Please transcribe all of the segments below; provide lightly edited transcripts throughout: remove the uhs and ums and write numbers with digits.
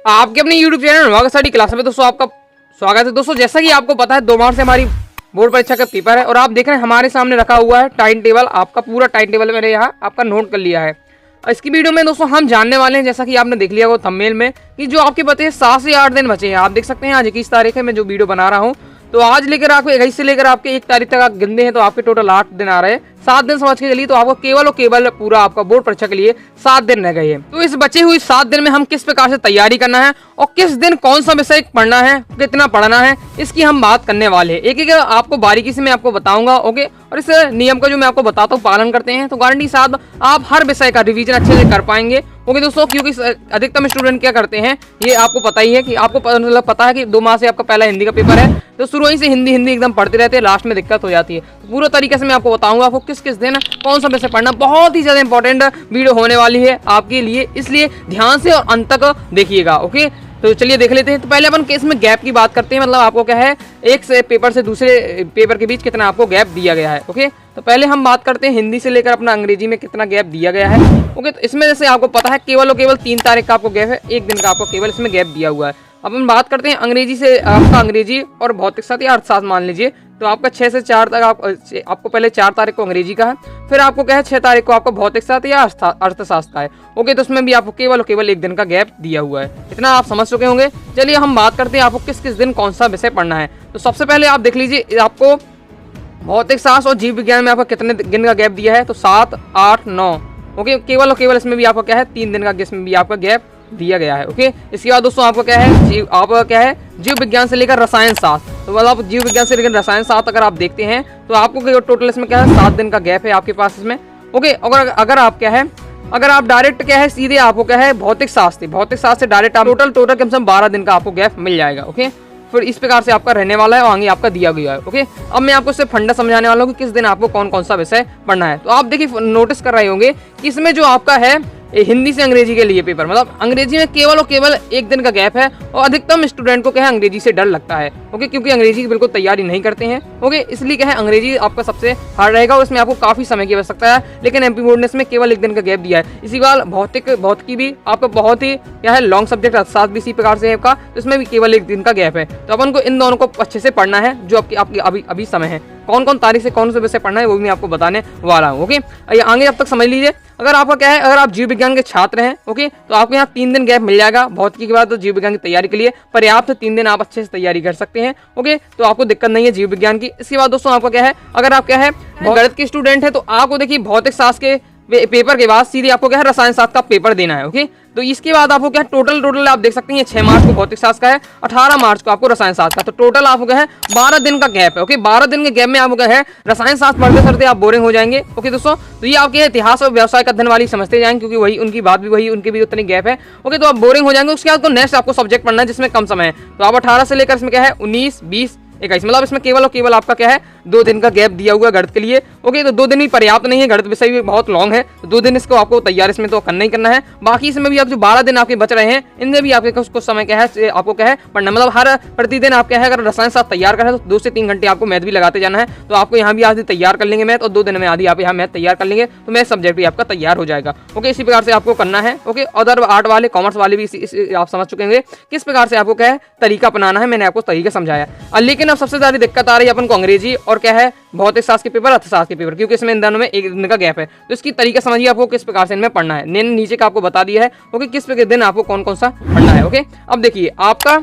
आपके अपने YouTube channel वागा study class में दोस्तों आपका स्वागत है। दोस्तों जैसा कि आपको पता है 2 मार्च से हमारी बोर्ड परीक्षा का पेपर है और आप देख रहे हैं हमारे सामने रखा हुआ है टाइम टेबल। आपका पूरा टाइम टेबल मैंने यहाँ आपका नोट कर लिया है। इसकी वीडियो में दोस्तों हम जानने वाले हैं, जैसा कि आपने देख लिया वो थंबनेल में, कि जो आपके बचे 7 से 8 दिन बचे हैं। आप देख सकते हैं आज 21 तारीख है, मैं जो वीडियो बना रहा हूँ, तो आज लेकर आपको 21 से लेकर आपके 1 तारीख तक आप गिनते हैं तो आपके टोटल 8 दिन आ रहे हैं। 7 दिन समझ के चलिए, तो आपको केवल और केवल पूरा आपका बोर्ड परीक्षा के लिए 7 दिन रह गए हैं। तो इस बचे हुए 7 दिन में हम किस प्रकार से तैयारी करना है और किस दिन कौन सा विषय पढ़ना है, कितना पढ़ना है, इसकी हम बात करने वाले हैं। एक एक आपको बारीकी से मैं आपको बताऊंगा। ओके, और इस नियम का जो मैं आपको बताता हूँ पालन करते हैं तो गारंटी साथ आप हर विषय का रिवीजन अच्छे से कर पाएंगे। ओके दोस्तों, क्योंकि अधिकतम स्टूडेंट क्या करते हैं ये आपको पता ही है कि आपको मतलब पता है कि 2 माह से आपका पहला हिंदी का पेपर है, तो शुरू ही से हिंदी एकदम पढ़ते रहते हैं, लास्ट में दिक्कत हो जाती है। तो पूरा तरीके से मैं आपको बताऊंगा आपको किस किस दिन कौन सा विषय पढ़ना। बहुत ही ज्यादा इंपॉर्टेंट वीडियो होने वाली है आपके लिए, इसलिए ध्यान से और अंत तक देखिएगा। ओके, तो चलिए देख लेते हैं। तो पहले अपन केस में गैप की बात करते हैं, मतलब आपको क्या है एक से पेपर से दूसरे पेपर के बीच कितना आपको गैप दिया गया है। ओके, तो पहले हम बात करते हैं हिंदी से लेकर अपना अंग्रेजी में कितना गैप दिया गया है। ओके, तो इसमें जैसे आपको पता है केवल और केवल 3 तारीख का आपको गैप है, 1 दिन का आपको केवल इसमें गैप दिया हुआ है। अब हम बात करते हैं अंग्रेजी से, आपका अंग्रेजी और भौतिक शास्त्र या अर्थशास्त्र मान लीजिए, तो आपका 6 से 4 तक आपको पहले 4 तारीख को अंग्रेजी का है, फिर आपको क्या है 6 तारीख को आपको भौतिक शास्त्र या अर्थशास्त्र का है। ओके, तो उसमें भी आपको केवल और केवल 1 दिन का गैप दिया हुआ है। इतना आप समझ चुके होंगे। चलिए हम बात करते हैं आपको किस किस दिन कौन सा विषय पढ़ना है। तो सबसे पहले आप देख लीजिए आपको भौतिक शास्त्र और जीव विज्ञान में आपको कितने दिन का गैप दिया है, तो 7, 8, 9। ओके, केवल और केवल इसमें भी आपको क्या है 3 दिन का, इसमें भी आपका गैप दिया गया है। ओके, इसके बाद दोस्तों आपको क्या है जीव विज्ञान से लेकर रसायन शास्त्र, तो मतलब जीव विज्ञान से लेकर रसायन शास्त्र अगर आप देखते हैं तो आपको टोटल इसमें क्या है 7 दिन का गैप है आपके पास इसमें। ओके, अगर आप क्या है अगर आप डायरेक्ट क्या है सीधे आपको क्या है भौतिक शास्त्र से डायरेक्ट आप टोटल कम से कम 12 दिन का आपको गैप मिल जाएगा। ओके, फिर इस प्रकार से आपका रहने वाला है और आगे आपका दिया गया है। ओके, अब मैं आपको सिर्फ फंडा समझाने वाला हूँ कि किस दिन आपको कौन कौन सा विषय पढ़ना है। तो आप देखिए नोटिस कर रहे होंगे कि इसमें जो आपका है हिंदी से अंग्रेजी के लिए पेपर, मतलब अंग्रेजी में केवल और केवल 1 दिन का गैप है और अधिकतम स्टूडेंट को क्या है अंग्रेजी से डर लगता है। ओके, क्योंकि अंग्रेजी की बिल्कुल तैयारी नहीं करते हैं। ओके, इसलिए क्या है अंग्रेजी आपका सबसे हार्ड रहेगा और इसमें आपको काफी समय की आवश्यकता है, लेकिन एमपी बोर्ड ने इसमें केवल 1 दिन का गैप दिया है। इसी बार भौतिकी भी आपका बहुत ही क्या है लॉन्ग सब्जेक्ट, अर्थशास्त्र भी इसी प्रकार से है आपका, तो इसमें भी केवल 1 दिन का गैप है। तो अपन को इन दोनों को अच्छे से पढ़ना है, जो आपकी अभी समय है। कौन कौन तारीख से कौन से विषय पढ़ना है वो भी मैं आपको बताने वाला हूँ। ओके, आगे अब तक समझ लीजिए। अगर आपका क्या है अगर आप जीव विज्ञान के छात्र हैं, ओके, तो आपको यहाँ 3 दिन गैप मिल जाएगा भौतिकी के बाद। तो जीव विज्ञान की तैयारी के लिए पर्याप्त 3 दिन आप अच्छे से तैयारी कर सकते हैं। ओके, तो आपको दिक्कत नहीं है जीव विज्ञान की। इसके बाद दोस्तों आपका क्या है अगर आप क्या है गणित के स्टूडेंट है तो आपको देखिए भौतिक शास्त्र के पेपर के बाद सीधे आपको क्या है रसायन शास्त्र का पेपर देना है। ओके, तो इसके बाद आपको क्या है टोटल आप देख सकते हैं 6 मार्च को भौतिक शास्त्र का है, 18 मार्च को आपको रसायन शास्त्र का, तो टोटल आपको क्या है 12 दिन का गैप है। ओके, 12 दिन के गैप में आपको क्या है रसायन शास्त्र पढ़ते पढ़ते आप बोरिंग हो जाएंगे। ओके दोस्तों, तो ये आपके इतिहास और व्यवसाय का अध्ययन वाली समझते जाएंगे, क्योंकि वही उनकी बात भी वही, उनके भी उतनी गैप है। ओके, तो आप बोरिंग हो जाएंगे। उसके बाद नेक्स्ट आपको सब्जेक्ट पढ़ना है जिसमें कम समय है, तो आप 18 से लेकर इसमें क्या है 19, 20, 21, मतलब इसमें केवल और केवल आपका क्या है 2 दिन का गैप दिया हुआ है गणित के लिए। ओके, तो 2 दिन भी पर्याप्त नहीं है, गणित विषय भी बहुत लॉन्ग है, तो 2 दिन इसको आपको तैयार इसमें तो करना ही करना है। बाकी इसमें भी आप जो 12 दिन आपके बच रहे हैं इनमें भी आपके कुछ समय क्या है आपको क्या है पढ़ना, मतलब हर प्रतिदिन आप क्या है अगर रसायन शास्त्र तैयार करें तो 2 से 3 घंटे आपको मैथ भी लगाते जाना है। तो आपको यहाँ भी आधी तैयार कर लेंगे मैथ और 2 दिन में आधी आप यहाँ मैथ तैयार कर लेंगे, तो मैथ सब्जेक्ट भी आपका तैयार हो जाएगा। ओके, इसी प्रकार से आपको करना है। ओके, अदर आर्ट वाले कॉमर्स वाले भी आप समझ चुके होंगे किस प्रकार से आपको क्या है तरीका अपनाना है, मैंने आपको तरीका समझाया। लेकिन अब सबसे ज्यादा दिक्कत आ रही है अपन को अंग्रेजी और क्या है भौतिक शास्त्र के पेपर, अर्थशास्त्र के पेपर, क्योंकि इसमें इन दोनों में 1 दिन का गैप है। तो इसकी तरीका समझिए आपको किस प्रकार से इनमें पढ़ना है। नीचे का आपको बता दिया है ओके किस दिन आपको कौन कौन सा पढ़ना है। ओके, अब देखिए आपका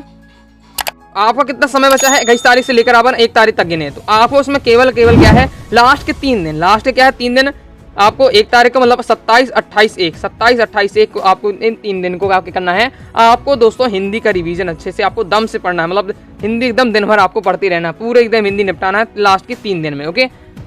कितना समय बचा है 21 तारीख से लेकर अपन 1 तारीख तक गिने, तो आपको उसमें केवल क्या है लास्ट के 3 दिन, लास्ट के क्या है 3 दिन आपको 1 तारीख को मतलब 27, 28, 1 को आपको इन 3 दिन को आपके करना है। आपको दोस्तों हिंदी का रिवीजन अच्छे से आपको दम से पढ़ना है, मतलब हिंदी एकदम दिन भर आपको पढ़ती रहना है, पूरे एकदम हिंदी निपटाना है लास्ट के 3 दिन में। ओके,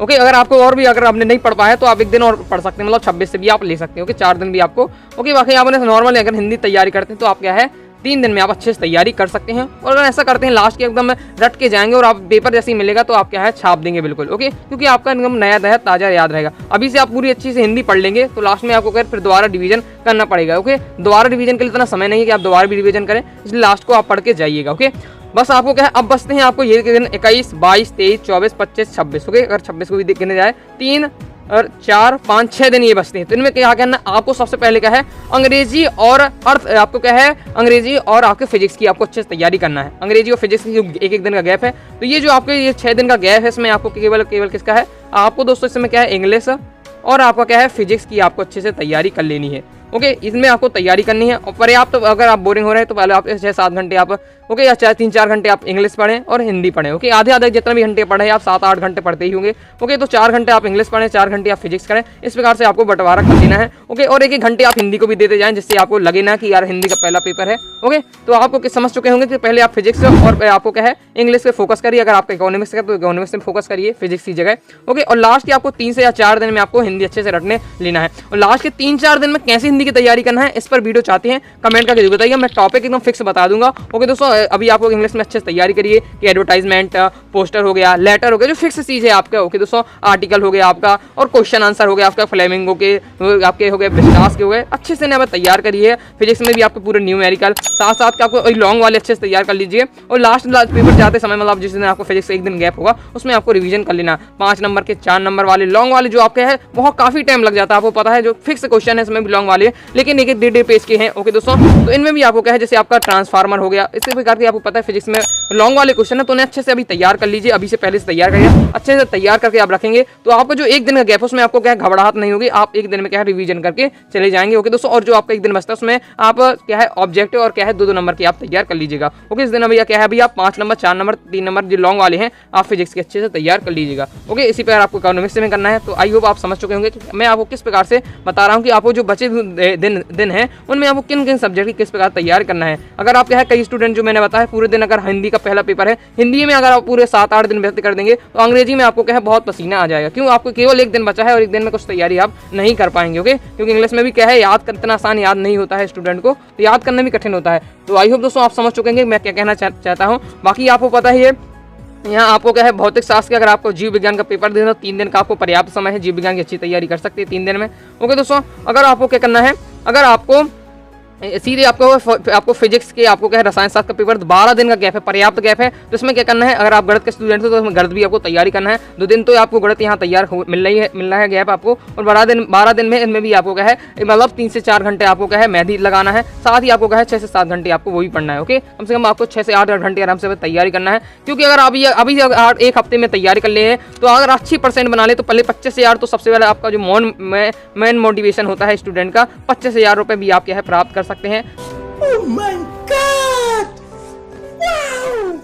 अगर आपको और भी अगर आपने नहीं पढ़ पाया तो आप 1 दिन और पढ़ सकते हैं, मतलब 26 से भी आप ले सकते हैं। ओके, 4 दिन भी आपको। ओके, बाकी आपने नॉर्मल अगर हिंदी तैयारी करते हैं तो आप क्या है 3 दिन में आप अच्छे से तैयारी कर सकते हैं। और अगर ऐसा करते हैं लास्ट के एकदम रट के जाएंगे और आप पेपर जैसे ही मिलेगा तो आप क्या है छाप देंगे बिल्कुल। ओके, क्योंकि आपका एकदम नया दया ताजा याद रहेगा। अभी से आप पूरी अच्छी से हिंदी पढ़ लेंगे तो लास्ट में आपको फिर दोबारा रिवीजन करना पड़ेगा। ओके, दोबारा रिवीजन के लिए इतना समय नहीं है कि आप दोबारा भी रिवीजन करें, इसलिए लास्ट को आप पढ़ के जाइएगा। ओके, बस आपको क्या है अब बचते हैं आपको ये दिन 21, 22, 23, 24, 25, 26। ओके, अगर 26 को भी गिने जाए 3, और 4, 5, 6 दिन ये बचते हैं। तो इनमें क्या करना आपको, सबसे पहले क्या है अंग्रेजी और अर्थ, आपको क्या है अंग्रेजी और आपके फिजिक्स की आपको अच्छे से तैयारी करना है। अंग्रेजी और फिजिक्स की एक दिन का गैप है, तो ये जो आपके ये 6 दिन का गैप है इसमें आपको केवल किसका है, आपको दोस्तों इसमें क्या है इंग्लिश और आपका क्या है फिजिक्स की आपको अच्छे से तैयारी कर लेनी है। ओके, इसमें आपको तैयारी करनी है और पर्याप्त, तो अगर आप बोरिंग हो रहे हैं तो पहले आप 6-7 घंटे आप ओके या 3-4 घंटे आप इंग्लिश पढ़ें और हिंदी पढ़ें। ओके, आधे जितने भी घंटे पढ़े आप 7-8 घंटे पढ़ते ही होंगे। ओके, तो 4 घंटे आप इंग्लिश पढ़ें, 4 घंटे आप फिजिक्स करें, इस प्रकार से आपको बंटवारा कर देना है। ओके, और 1-1 घंटे आप हिंदी को भी देते जाएं, जिससे आपको लगे ना कि यार हिंदी का पहला पेपर है। ओके, तो आपको समझ चुके होंगे कि पहले आप फिजिक्स और आपको क्या है इंग्लिश पे फोकस करिए। अगर आपका इकोनॉमिक्स है तो इकोनॉमिक्स में फोकस करिए फिजिक्स की जगह। ओके, और लास्ट के आपको 3 से या 4 दिन में आपको हिंदी अच्छे से रटने लेना है। और लास्ट के 3-4 दिन में कैसे हिंदी की तैयारी करना है इस पर वीडियो चाहते हैं कमेंट करके बताइए, मैं टॉपिक एकदम फिक्स बता दूंगा। ओके दोस्तों, अभी आपको इंग्लिश में अच्छे से तैयारी करिए कि एडवर्टाइजमेंट, पोस्टर हो गया, लेटर हो गया, जो फिक्स चीज है आपका। ओके दोस्तों, आर्टिकल हो गया आपका और क्वेश्चन आंसर हो गया आपका, फ्लेमिंगो के आपके हो गए, बिस्टास के हो गए, अच्छे से ना तैयार करिए। फिजिक्स में भी आपको पूरे न्यूमेरिकल साथ साथ आपको लॉन्ग वाले अच्छे से तैयार कर लीजिए। और लास्ट पेपर जाते समय मतलब जिस दिन आपको फिजिक्स एक दिन गैप होगा उसमें आपको रिवीजन कर लेना। 5 नंबर के 4 नंबर वाले लॉन्ग वाले जो आपके हैं बहुत काफी टाइम लग जाता है, आपको पता है, जो फिक्स क्वेश्चन है इसमें भी लॉन्ग वाले, लेकिन 1-1 पेज के हैं। ओके दोस्तों, तो इनमें भी आपको क्या है जैसे आपका ट्रांसफार्मर हो गया, इसी प्रकार के आपको पता है फिजिक्स में लॉन्ग वाले क्वेश्चन है, तो उन्हें अच्छे से अभी तैयार कर लीजिए। अभी से पहले से तैयार करिए, अच्छे से तैयार करके आप रखेंगे तो आपको जो एक दिन का गैप है उसमें आपको क्या है घबराहट नहीं होगी, आप एक दिन में क्या है रिवीजन करके चले जाएंगे। ओके दोस्तों, और जो आपका एक दिन बचता है उसमें आप क्या है ऑब्जेक्टिव और क्या है 2-2 नंबर की आप तैयार कर लीजिएगा। ओके, इस दिन अभी क्या है अभी आप 5 नंबर, 4 नंबर, 3 नंबर जो लॉन्ग वाले हैं आप फिजिक्स के अच्छे से तैयार कर लीजिएगा। ओके, इसी प्रकार आपको इकोनॉमिक्स में करना है। तो आई होप आप समझ चुके होंगे कि मैं आपको किस प्रकार से बता रहा हूँ कि आपको जो बचे दिन है उनमें आपको किन किन सब्जेक्ट की किस प्रकार तैयार करना है। अगर आप क्या है कई स्टूडेंट जो मैंने बताया पूरे दिन, अगर हिंदी का पहला पेपर है, हिंदी में अगर आप पूरे 7-8 दिन व्यस्त कर देंगे तो अंग्रेजी में आपको क्या है बहुत पसीना आ जाएगा। क्यों, आपको केवल एक दिन बचा है और एक दिन में कुछ तैयारी आप नहीं कर पाएंगे। ओके, क्योंकि इंग्लिश में भी क्या है याद करना आसान याद नहीं होता है स्टूडेंट को, तो याद करना भी कठिन होता है। तो आई होप दोस्तों आप समझ चुके हैं मैं क्या कहना चाहता हूँ। बाकी आपको पता ही है यहाँ आपको क्या है भौतिक शास्त्र के अगर आपको जीव विज्ञान का पेपर देना तो 3 दिन का आपको पर्याप्त समय है, जीव विज्ञान की अच्छी तैयारी कर सकते हैं 3 दिन में। ओके दोस्तों, अगर आपको क्या करना है, अगर आपको सीधे आपको फिजिक्स के आपको क्या है रसायन शास्त्र का पेपर 12 दिन का गैप है, पर्याप्त गैप है। तो इसमें क्या करना है, अगर आप गणित के स्टूडेंट हो तो उसमें गणित भी आपको तैयारी करना है। 2 दिन तो आपको गणित यहाँ तैयार मिलना है गैप आपको, और 12 दिन में इनमें भी आपको क्या है मतलब 3 से 4 घंटे आपको क्या है मेहंदी लगाना है। साथ ही आपको क्या है 6 से 7 घंटे आपको वो भी पढ़ना है। ओके, कम से कम आपको 6 से 8 घंटे आराम से तैयारी करना है। क्योंकि अगर अभी 1 हफ्ते में तैयारी कर ले तो अगर अच्छी % बना ले तो पहले 25,000 तो सबसे पहले आपका जो मेन मोटिवेशन होता है स्टूडेंट का 25,000 रुपये भी आप क्या है प्राप्त कर सकते हैं। Oh my God! Wow!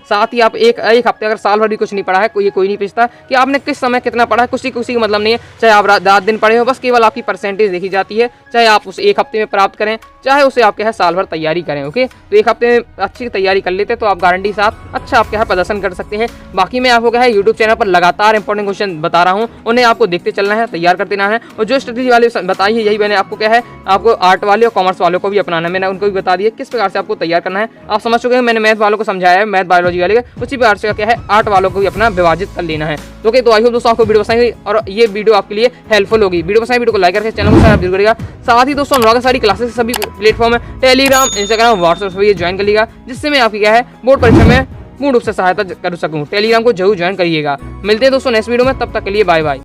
साथ ही आप एक हफ्ते अगर साल भर भी कुछ नहीं पढ़ा है, कोई नहीं पूछता कि आपने किस समय कितना पढ़ा है, कुछ का मतलब नहीं है। चाहे आप रात दिन पढ़े हो, बस केवल आपकी % देखी जाती है। चाहे आप उसे 1 हफ्ते में प्राप्त करें, चाहे उसे आप क्या है साल भर तैयारी करें। ओके, तो 1 हफ्ते में अच्छी तैयारी कर लेते तो आप गारंटी साथ अच्छा आप क्या है प्रदर्शन कर सकते हैं। बाकी मैं आपको क्या है यूट्यूब चैनल पर लगातार इंपॉर्टेंट क्वेश्चन बता रहा हूँ, उन्हें आपको देखते चलना है, तैयार करते रहना है। और जो स्ट्रेटेजी वाले बताई है यही मैंने आपको क्या है आपको आर्ट वाले और कॉमर्स वालों को भी अपनाना है, मैंने उनको भी बता दिया किस प्रकार से आपको तैयार करना है। आप समझ चुके हैं, मैंने मैथ वालों को समझाया है, मैथ बायोलॉजी वाले उसी प्रकार से क्या है आर्ट वालों को भी अपना विभाजित कर लेना है। ओके, तो आई होप दोस्तों आपको वीडियो पसंद आई और ये वीडियो आपके लिए हेल्पफुल होगी। वीडियो पसंद, वीडियो को लाइक करके चैनल को सब्सक्राइब जरूर करिएगा। साथ ही दोस्तों अनुराग सारी क्लासेस सभी प्लेटफॉर्म है, टेलीग्राम, इंस्टाग्राम, व्हाट्सएप पर ज्वाइन कर लीजिएगा, जिससे मैं आपकी क्या है बोर्ड परीक्षा में पूर्ण रूप से सहायता कर सकूँ। टेलीग्राम को जरूर ज्वाइन करिएगा। मिलते हैं दोस्तों नेक्स्ट वीडियो में, तब तक के लिए बाय बाय।